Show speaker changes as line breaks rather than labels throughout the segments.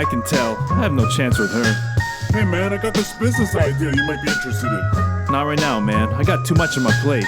I can tell. I have no chance with her.
Hey man, I got this business idea you might be interested in.
Not right now, man. I got too much on my plate.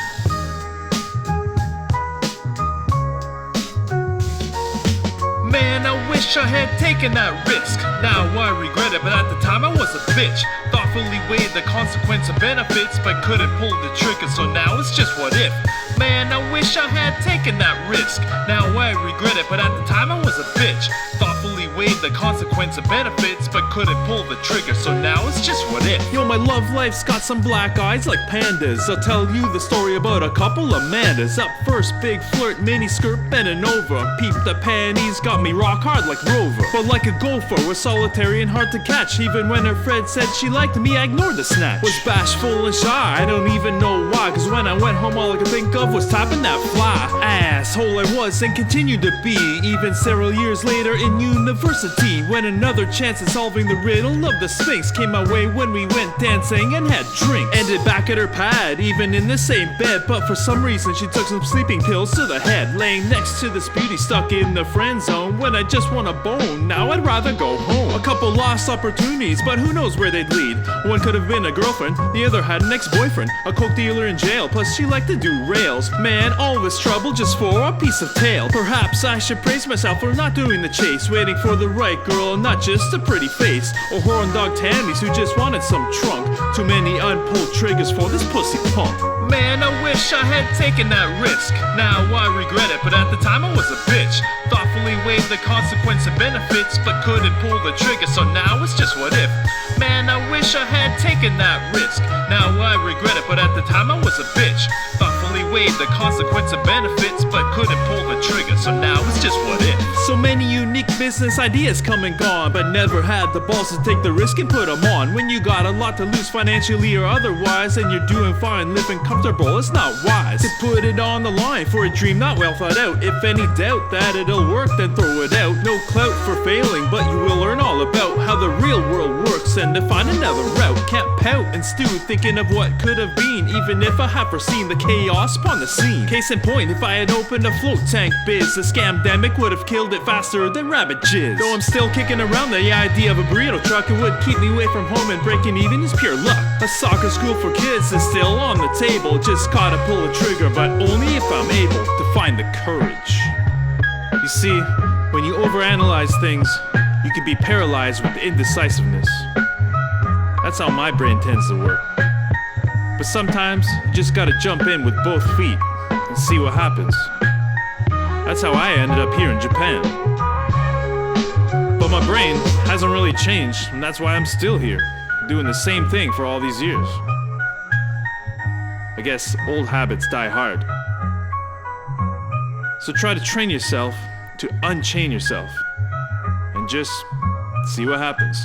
Man, I wish I had taken that risk. Now I regret it, but at the time I was a bitch. Thoughtfully weighed the consequence and benefits, but couldn't pull the trigger, so now it's just what if. Man, I wish I had taken that risk. Now I regret it, but at the time I was a bitch. Thoughtfully weighed the consequence and benefits, but couldn't pull the trigger, so now it's just what if.
Yo, my love life's got some black eyes like pandas. I'll tell you the story about a couple Amandas. Up first, big flirt, mini skirt bending over. Peep the panties, got me rock hard like Rover. But like a gopher, was solitary and hard to catch. Even when her friend said she liked me, I ignored the snatch. Was bashful and shy, I don't even know why. Cause when I went home, all I could think of was tapping that fly. Asshole I was and continued to be, even several years later in university. When another chance at solving the riddle of the Sphinx came my way when we went dancing and had drinks. Ended back at her pad, even in the same bed. But for some reason she took some sleeping pills to the head. Laying next to this beauty stuck in the friend zone. When I just want a bone, now I'd rather go home. A couple lost opportunities, but who knows where they'd lead. One could have been a girlfriend, the other had an ex-boyfriend. A coke dealer in jail, plus she liked to do rails. Man, all this trouble just for a piece of tail. Perhaps I should praise myself for not doing the chase, waiting for the right girl, not just a pretty face. Or horn dog Tammys who just wanted some trunk. Too many unpulled triggers for this pussy punk.
Man, I wish I had taken that risk. Now I regret it, but at the time I was a bitch. Thoughtfully weighed the consequence and benefits, but couldn't pull the trigger, so now it's just what if. Man, I wish I had taken that risk. Now I regret it, but at the time I was a bitch. Thoughtfully weighed the consequence and benefits, but couldn't pull the trigger, so now it's just what if.
So many unique business ideas come and gone, but never had the balls to take the risk and put them on. When you got a lot to lose financially or otherwise, and you're doing fine, living comfortable, it's not wise to put it on the line for a dream not well thought out. If any doubt that it'll work, then throw it out. No clout for failing, but you will learn all about how the real world works and to find another route. Can't pout and stew thinking of what could have been, even if I have foreseen the chaos upon the scene. Case in point, if I had opened a float tank biz, the scamdemic would have killed it faster than rabbit jizz. Though I'm still kicking around the idea of a burrito truck, it would keep me away from home, and breaking even is pure luck. A soccer school for kids is still on the table, just gotta pull a trigger, but only if I'm able to find the courage. You see, when you overanalyze things, you can be paralyzed with indecisiveness. That's how my brain tends to work. But sometimes, you just gotta jump in with both feet and see what happens. That's how I ended up here in Japan. But my brain hasn't really changed, and that's why I'm still here, doing the same thing for all these years. I guess old habits die hard. So try to train yourself to unchain yourself, and just see what happens.